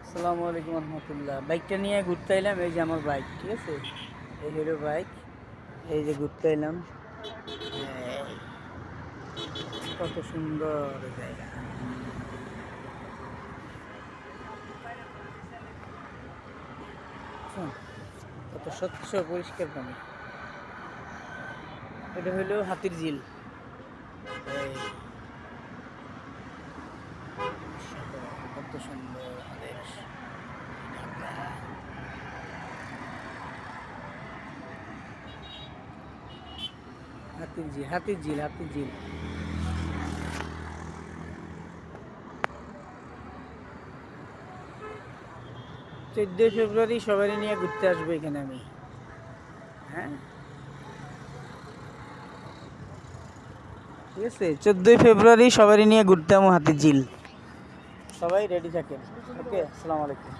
আসসালামু আলাইকুম রহমতুল্লাহ। বাইকটা নিয়ে ঘুরতে এলাম। এই যে আমার বাইক, ঠিক আছে, এই হিরো বাইক। এই যে ঘুরতে এলাম। কত সুন্দর জায়গা, বুঝছেন? কত স্বচ্ছ পরিষ্কার পানি। এটা হইল হাতির ঝিল। এই কত সুন্দর আমাদের ঢাকা। হাতির ঝিল, হাতির ঝিল, হাতির ঝিল। 14 ফেব্রুয়ারি সবারই নিয়ে ঘুরতে আসবো এখানে আমি। হ্যাঁ, ঠিক আছে, 14 ফেব্রুয়ারি সবারই নিয়ে ঘুরতে যাবো হাতির ঝিল। সবাই রেডি থাকেন। ওকে, আসসালামু আলাইকুম।